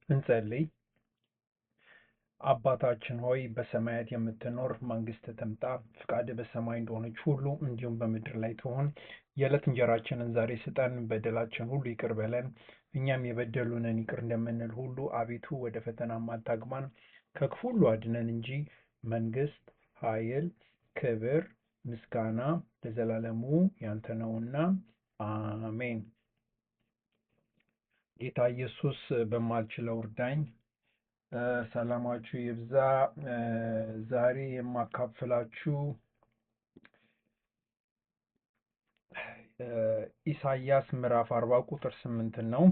እንጸልይ። አባታችን ሆይ በሰማያት የምትኖር መንግስት ትምጣ፣ ፍቃድህ በሰማይ እንደሆነች ሁሉ እንዲሁም በምድር ላይ ትሁን። የዕለት እንጀራችንን ዛሬ ስጠን፣ በደላችን ሁሉ ይቅር በለን እኛም የበደሉንን ይቅር እንደምንል ሁሉ፣ አቤቱ ወደ ፈተናም አታግባን ከክፉ ሁሉ አድነን እንጂ መንግስት፣ ኃይል፣ ክብር፣ ምስጋና ለዘላለሙ ያንተ ነውና አሜን። ጌታ ኢየሱስ በማልችለው እርዳኝ። ሰላማችሁ ይብዛ። ዛሬ የማካፍላችሁ ኢሳይያስ ምዕራፍ 40 ቁጥር 8 ነው።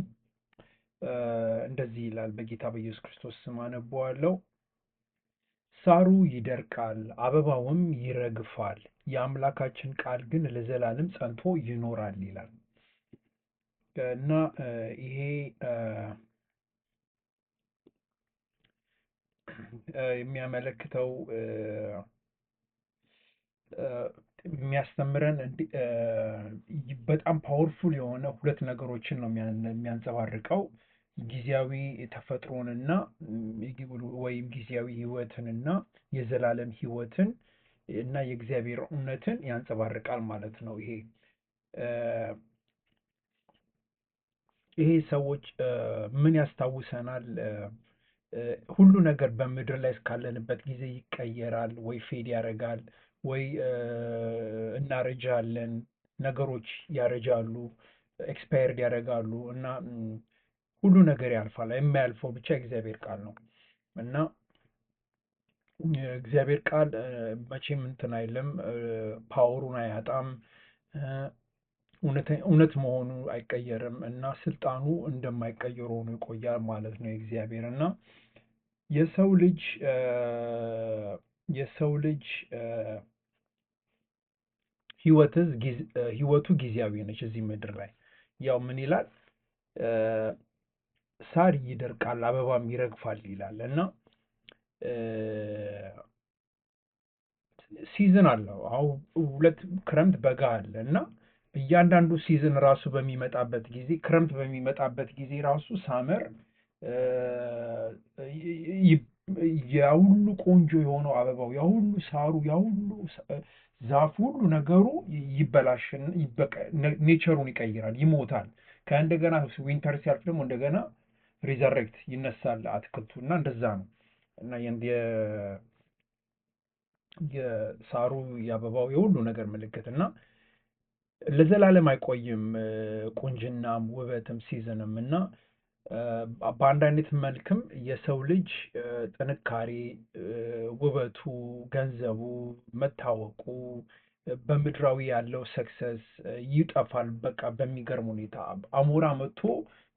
እንደዚህ ይላል። በጌታ በኢየሱስ ክርስቶስ ስም አነበዋለሁ። ሳሩ ይደርቃል፣ አበባውም ይረግፋል፣ የአምላካችን ቃል ግን ለዘላለም ጸንቶ ይኖራል ይላል እና ይሄ የሚያመለክተው የሚያስተምረን በጣም ፓወርፉል የሆነ ሁለት ነገሮችን ነው የሚያንጸባርቀው። ጊዜያዊ ተፈጥሮንና ወይም ጊዜያዊ ህይወትንና የዘላለም ህይወትን እና የእግዚአብሔር እውነትን ያንጸባርቃል ማለት ነው። ይሄ ሰዎች ምን ያስታውሰናል? ሁሉ ነገር በምድር ላይ እስካለንበት ጊዜ ይቀየራል፣ ወይ ፌድ ያደርጋል፣ ወይ እናረጃለን፣ ነገሮች ያረጃሉ፣ ኤክስፓየርድ ያደርጋሉ እና ሁሉ ነገር ያልፋል። የማያልፈው ብቻ እግዚአብሔር ቃል ነው እና እግዚአብሔር ቃል መቼም እንትን አይልም፣ ፓወሩን አያጣም፣ እውነት መሆኑ አይቀየርም እና ስልጣኑ እንደማይቀየር ሆኖ ይቆያል ማለት ነው የእግዚአብሔር እና የሰው ልጅ ህይወቱ ጊዜያዊ ነች እዚህ ምድር ላይ። ያው ምን ይላል? ሳር ይደርቃል አበባም ይረግፋል ይላል እና ሲዝን አለው። አሁን ሁለት ክረምት በጋ አለ እና እያንዳንዱ ሲዝን ራሱ በሚመጣበት ጊዜ ክረምት በሚመጣበት ጊዜ ራሱ ሳመር ያሁሉ ቆንጆ የሆነው አበባው ያሁሉ ሳሩ ያሁሉ ዛፉ ሁሉ ነገሩ ይበላሽን ኔቸሩን ይቀይራል፣ ይሞታል። ከእንደገና ዊንተር ሲያልፍ ደግሞ እንደገና ሪዘሬክት ይነሳል አትክልቱ እና እንደዛ ነው እና የሳሩ የአበባው የሁሉ ነገር ምልክት እና ለዘላለም አይቆይም። ቁንጅናም ውበትም ሲዝንም እና በአንድ አይነት መልክም የሰው ልጅ ጥንካሬ፣ ውበቱ፣ ገንዘቡ፣ መታወቁ፣ በምድራዊ ያለው ሰክሰስ ይጠፋል። በቃ በሚገርም ሁኔታ አሞራ መጥቶ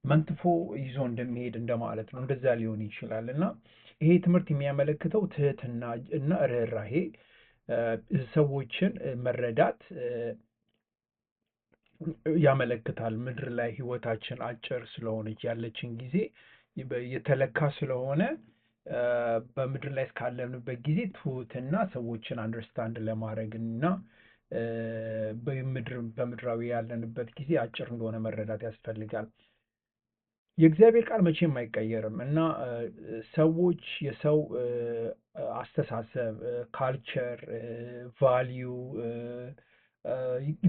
መንትፎ ይዞ እንደሚሄድ እንደማለት ነው። እንደዛ ሊሆን ይችላል እና ይሄ ትምህርት የሚያመለክተው ትህትና እና ርኅራሄ፣ ሰዎችን መረዳት ያመለክታል። ምድር ላይ ህይወታችን አጭር ስለሆነች ያለችን ጊዜ የተለካ ስለሆነ በምድር ላይ እስካለንበት ጊዜ ትሁትና ሰዎችን አንደርስታንድ ለማድረግ እና በምድራዊ ያለንበት ጊዜ አጭር እንደሆነ መረዳት ያስፈልጋል። የእግዚአብሔር ቃል መቼም አይቀየርም እና ሰዎች የሰው አስተሳሰብ፣ ካልቸር፣ ቫሊዩ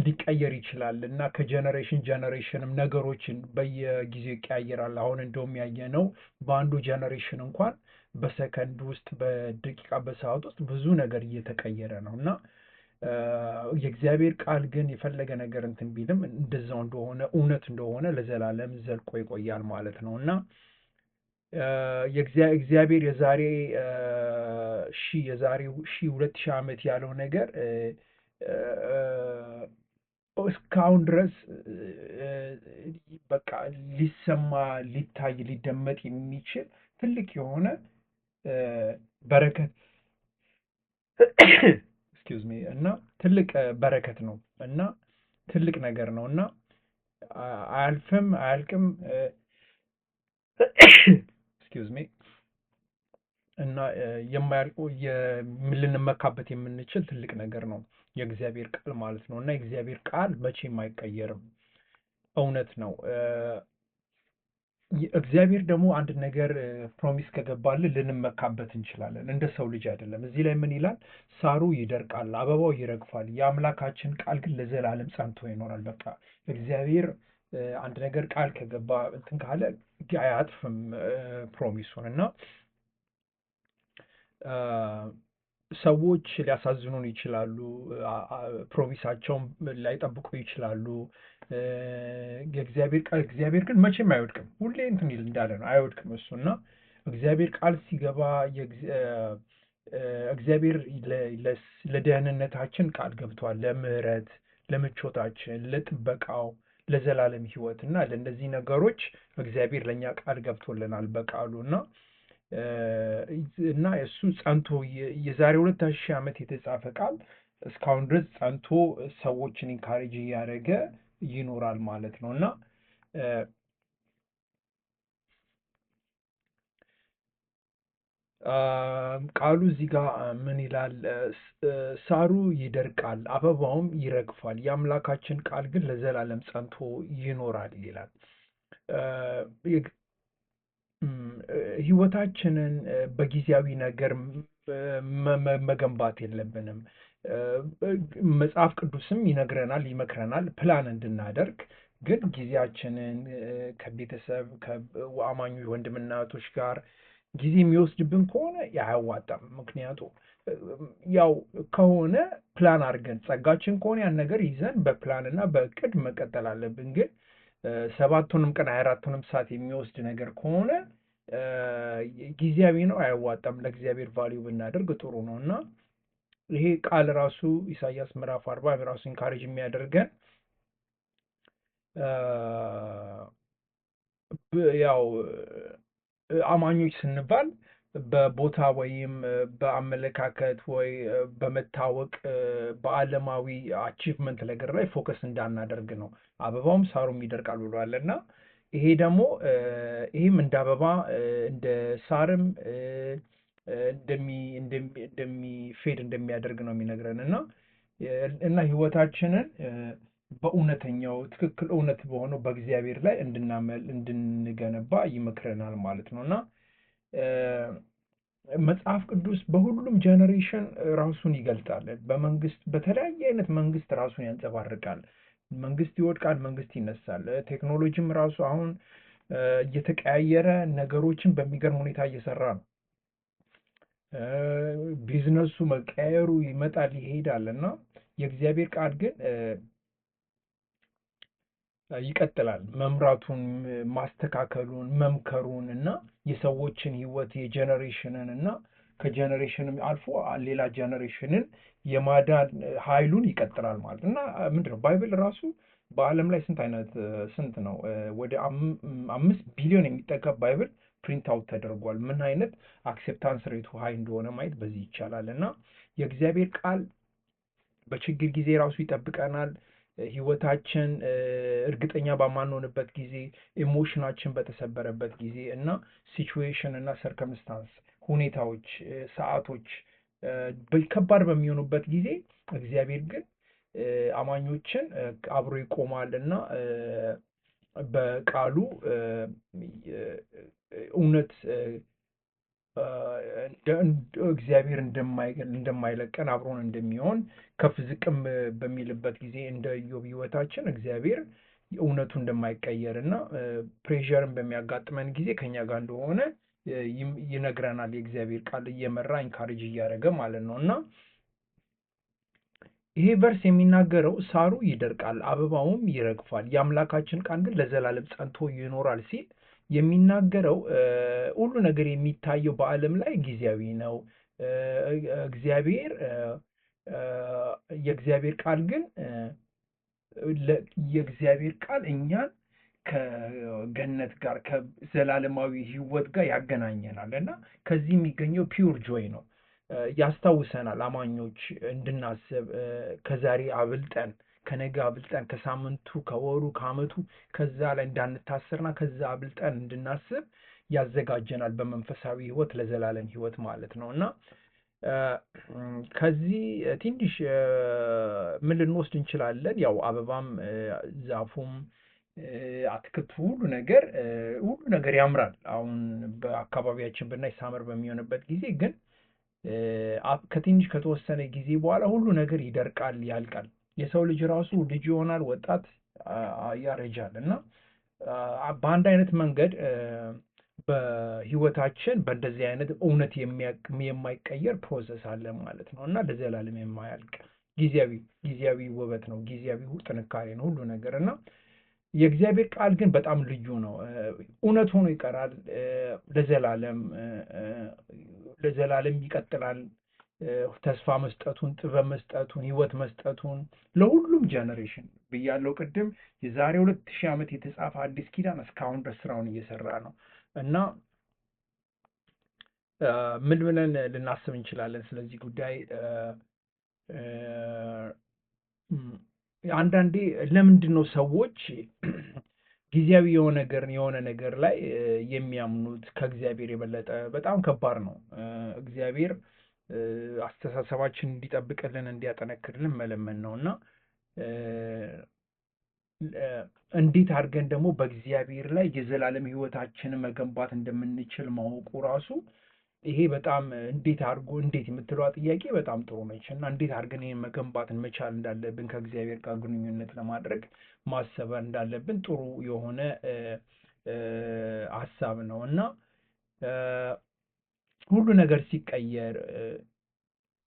ሊቀየር ይችላል እና ከጀነሬሽን ጀነሬሽንም ነገሮችን በየጊዜው ይቀያየራል። አሁን እንደውም ያየነው በአንዱ ጀነሬሽን እንኳን በሰከንድ ውስጥ በደቂቃ በሰዓት ውስጥ ብዙ ነገር እየተቀየረ ነው እና የእግዚአብሔር ቃል ግን የፈለገ ነገር እንትን ቢልም እንደዛው እንደሆነ እውነት እንደሆነ ለዘላለም ዘልቆ ይቆያል ማለት ነው እና እግዚአብሔር የዛሬ 2000 ዓመት ያለው ነገር እስካሁን ድረስ በቃ ሊሰማ ሊታይ ሊደመጥ የሚችል ትልቅ የሆነ በረከት ኤክስኪውዝ ሚ እና ትልቅ በረከት ነው እና ትልቅ ነገር ነው እና አያልፍም አያልቅም። ኤክስኪውዝ ሚ እና የማያልቁ ልንመካበት የምንችል ትልቅ ነገር ነው የእግዚአብሔር ቃል ማለት ነው እና የእግዚአብሔር ቃል መቼም አይቀየርም፣ እውነት ነው። እግዚአብሔር ደግሞ አንድ ነገር ፕሮሚስ ከገባልን ልንመካበት እንችላለን። እንደ ሰው ልጅ አይደለም። እዚህ ላይ ምን ይላል? ሳሩ ይደርቃል፣ አበባው ይረግፋል፣ የአምላካችን ቃል ግን ለዘላለም ጸንቶ ይኖራል። በቃ እግዚአብሔር አንድ ነገር ቃል ከገባ እንትን ካለ አያጥፍም ፕሮሚሱን። እና ሰዎች ሊያሳዝኑን ይችላሉ፣ ፕሮሚሳቸውን ላይጠብቁ ይችላሉ። የእግዚአብሔር ቃል እግዚአብሔር ግን መቼም አይወድቅም። ሁሌ እንትን ይል እንዳለ ነው፣ አይወድቅም እሱ። እና እግዚአብሔር ቃል ሲገባ እግዚአብሔር ለደህንነታችን ቃል ገብቷል፣ ለምህረት፣ ለምቾታችን፣ ለጥበቃው፣ ለዘላለም ህይወት እና ለእነዚህ ነገሮች እግዚአብሔር ለእኛ ቃል ገብቶልናል በቃሉ። እና እሱ ጸንቶ የዛሬ 2000 ዓመት የተጻፈ ቃል እስካሁን ድረስ ጸንቶ ሰዎችን ኢንካሬጅ እያደረገ ይኖራል ማለት ነው። እና ቃሉ እዚህ ጋር ምን ይላል? ሳሩ ይደርቃል፣ አበባውም ይረግፋል፣ የአምላካችን ቃል ግን ለዘላለም ጸንቶ ይኖራል ይላል። ህይወታችንን በጊዜያዊ ነገር መገንባት የለብንም። መጽሐፍ ቅዱስም ይነግረናል፣ ይመክረናል ፕላን እንድናደርግ። ግን ጊዜያችንን ከቤተሰብ ከአማኙ ወንድምና እህቶች ጋር ጊዜ የሚወስድብን ከሆነ አያዋጣም። ምክንያቱ ያው ከሆነ ፕላን አድርገን ጸጋችን ከሆነ ያን ነገር ይዘን በፕላን እና በእቅድ መቀጠል አለብን። ግን 7ቱንም ቀን 24ቱንም ሰዓት የሚወስድ ነገር ከሆነ ጊዜያዊ ነው፣ አያዋጣም። ለእግዚአብሔር ቫልዩ ብናደርግ ጥሩ ነው። እና ይሄ ቃል ራሱ ኢሳያስ ምዕራፍ 40 ራሱ ኢንካሬጅ የሚያደርገን ያው አማኞች ስንባል በቦታ ወይም በአመለካከት ወይ በመታወቅ በዓለማዊ አቺቭመንት ነገር ላይ ፎከስ እንዳናደርግ ነው። አበባውም ሳሩም ይደርቃል ብሏል። እና ይሄ ደግሞ ይህም እንደ አበባ እንደ ሳርም እንደሚፌድ እንደሚያደርግ ነው የሚነግረን። እና ህይወታችንን በእውነተኛው ትክክል እውነት በሆነው በእግዚአብሔር ላይ እንድንገነባ ይመክረናል ማለት ነው። እና መጽሐፍ ቅዱስ በሁሉም ጀነሬሽን ራሱን ይገልጣል። በመንግስት በተለያየ አይነት መንግስት ራሱን ያንጸባርቃል። መንግስት ይወድቃል፣ መንግስት ይነሳል። ቴክኖሎጂም ራሱ አሁን እየተቀያየረ ነገሮችን በሚገርም ሁኔታ እየሰራ ነው። ቢዝነሱ መቀየሩ ይመጣል ይሄዳል። እና የእግዚአብሔር ቃል ግን ይቀጥላል መምራቱን፣ ማስተካከሉን፣ መምከሩን እና የሰዎችን ህይወት የጀነሬሽንን እና ከጀነሬሽንም አልፎ ሌላ ጀነሬሽንን የማዳን ኃይሉን ይቀጥላል ማለት እና ምንድነው ባይብል ራሱ በዓለም ላይ ስንት ነው ወደ 5 ቢሊዮን የሚጠጋ ባይብል ፕሪንት አውት ተደርጓል። ምን አይነት አክሴፕታንስ ሬቱ ሀይ እንደሆነ ማየት በዚህ ይቻላል። እና የእግዚአብሔር ቃል በችግር ጊዜ ራሱ ይጠብቀናል። ህይወታችን እርግጠኛ ባማንሆንበት ጊዜ፣ ኢሞሽናችን በተሰበረበት ጊዜ እና ሲቹዌሽን እና ሰርከምስታንስ ሁኔታዎች፣ ሰዓቶች ከባድ በሚሆኑበት ጊዜ እግዚአብሔር ግን አማኞችን አብሮ ይቆማል እና በቃሉ እውነት እግዚአብሔር እንደማይለቀን አብሮን እንደሚሆን ከፍ ዝቅም በሚልበት ጊዜ እንደ ኢዮብ ህይወታችን እግዚአብሔር እውነቱ እንደማይቀየር እና ፕሬዠርን በሚያጋጥመን ጊዜ ከኛ ጋር እንደሆነ ይነግረናል። የእግዚአብሔር ቃል እየመራ ኢንካሬጅ እያደረገ ማለት ነው። እና ይሄ ቨርስ የሚናገረው ሳሩ ይደርቃል፣ አበባውም ይረግፋል፣ የአምላካችን ቃል ግን ለዘላለም ጸንቶ ይኖራል ሲል የሚናገረው ሁሉ ነገር የሚታየው በዓለም ላይ ጊዜያዊ ነው። የእግዚአብሔር ቃል ግን የእግዚአብሔር ቃል እኛን ከገነት ጋር ከዘላለማዊ ህይወት ጋር ያገናኘናል እና ከዚህ የሚገኘው ፒውር ጆይ ነው። ያስታውሰናል አማኞች እንድናስብ ከዛሬ አብልጠን ከነገ አብልጠን ከሳምንቱ ከወሩ ከአመቱ ከዛ ላይ እንዳንታሰርና ከዛ አብልጠን እንድናስብ ያዘጋጀናል በመንፈሳዊ ህይወት ለዘላለም ህይወት ማለት ነው። እና ከዚህ ትንሽ ምን ልንወስድ እንችላለን? ያው አበባም ዛፉም አትክልት ሁሉ ነገር ያምራል። አሁን በአካባቢያችን ብናይ ሳመር በሚሆንበት ጊዜ ግን ከትንሽ ከተወሰነ ጊዜ በኋላ ሁሉ ነገር ይደርቃል፣ ያልቃል። የሰው ልጅ ራሱ ልጅ ይሆናል፣ ወጣት ያረጃል። እና በአንድ አይነት መንገድ በህይወታችን በእንደዚህ አይነት እውነት የማይቀየር ፕሮሰስ አለ ማለት ነው። እና ለዘላለም የማያልቅ ጊዜያዊ ውበት ነው፣ ጊዜያዊ ጥንካሬ ነው ሁሉ ነገር። እና የእግዚአብሔር ቃል ግን በጣም ልዩ ነው። እውነት ሆኖ ይቀራል። ለዘላለም ይቀጥላል። ተስፋ መስጠቱን፣ ጥበብ መስጠቱን፣ ህይወት መስጠቱን ለሁሉም ጀነሬሽን ብያለው ቅድም። የዛሬ 2000 ዓመት የተጻፈ አዲስ ኪዳን እስካሁን ድረስ ስራውን እየሰራ ነው። እና ምን ብለን ልናስብ እንችላለን ስለዚህ ጉዳይ? አንዳንዴ ለምንድን ነው ሰዎች ጊዜያዊ የሆነ ነገር ላይ የሚያምኑት? ከእግዚአብሔር የበለጠ በጣም ከባድ ነው። እግዚአብሔር አስተሳሰባችን እንዲጠብቅልን እንዲያጠነክርልን መለመን ነው። እና እንዴት አድርገን ደግሞ በእግዚአብሔር ላይ የዘላለም ህይወታችንን መገንባት እንደምንችል ማወቁ ራሱ ይሄ በጣም እንዴት የምትለዋ ጥያቄ በጣም ጥሩ ነች። እና እንዴት አድርገን ይሄን መገንባትን መቻል እንዳለብን ከእግዚአብሔር ጋር ግንኙነት ለማድረግ ማሰብ እንዳለብን ጥሩ የሆነ ሀሳብ ነው። እና ሁሉ ነገር ሲቀየር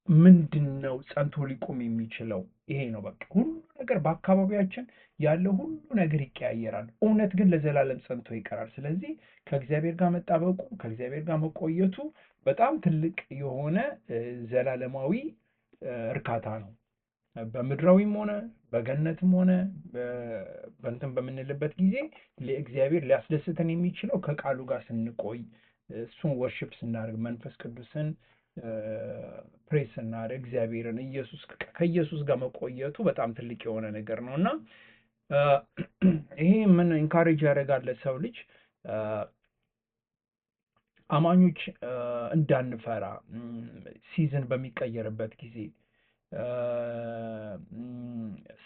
ምንድን ነው ጸንቶ ሊቆም የሚችለው? ይሄ ነው በቃ። ሁሉ ነገር በአካባቢያችን ያለው ሁሉ ነገር ይቀያየራል፣ እውነት ግን ለዘላለም ጸንቶ ይቀራል። ስለዚህ ከእግዚአብሔር ጋር መጣበቁ፣ ከእግዚአብሔር ጋር መቆየቱ በጣም ትልቅ የሆነ ዘላለማዊ እርካታ ነው። በምድራዊም ሆነ በገነትም ሆነ በእንትን በምንልበት ጊዜ ለእግዚአብሔር ሊያስደስተን የሚችለው ከቃሉ ጋር ስንቆይ፣ እሱን ወርሽፕ ስናደርግ፣ መንፈስ ቅዱስን ፕሬስ ስናደርግ፣ እግዚአብሔርን ከኢየሱስ ጋር መቆየቱ በጣም ትልቅ የሆነ ነገር ነው። እና ይሄ ምን ኢንካሬጅ ያደርጋል ለሰው ልጅ አማኞች እንዳንፈራ፣ ሲዝን በሚቀየርበት ጊዜ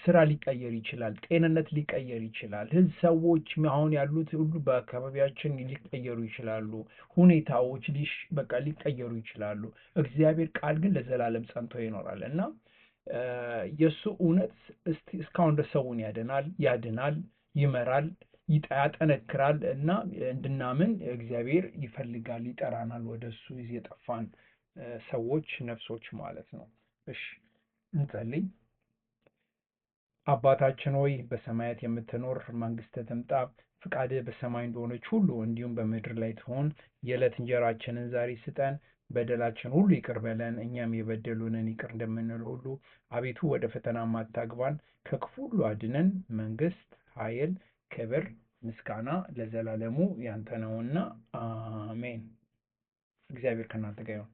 ስራ ሊቀየር ይችላል፣ ጤንነት ሊቀየር ይችላል፣ ሰዎች አሁን ያሉት ሁሉ በአካባቢያችን ሊቀየሩ ይችላሉ፣ ሁኔታዎች በቃ ሊቀየሩ ይችላሉ። እግዚአብሔር ቃል ግን ለዘላለም ጸንቶ ይኖራል። እና የእሱ እውነት እስካሁን ድረስ ሰውን ያድናል፣ ይመራል፣ ያጠነክራል። እና እንድናምን እግዚአብሔር ይፈልጋል፣ ይጠራናል ወደ እሱ የጠፋን ሰዎች ነፍሶች ማለት ነው። እሺ እንጸልይ። አባታችን ሆይ በሰማያት የምትኖር፣ መንግስትህ ትምጣ፣ ፍቃድህ በሰማይ እንደሆነች ሁሉ እንዲሁም በምድር ላይ ትሆን። የዕለት እንጀራችንን ዛሬ ስጠን፣ በደላችን ሁሉ ይቅር በለን እኛም የበደሉንን ይቅር እንደምንል ሁሉ። አቤቱ ወደ ፈተና አታግባን፣ ከክፉ ሁሉ አድነን። መንግስት፣ ኃይል፣ ክብር፣ ምስጋና ለዘላለሙ ያንተ ነውና አሜን። እግዚአብሔር ከእናንተ ጋር ይሁን።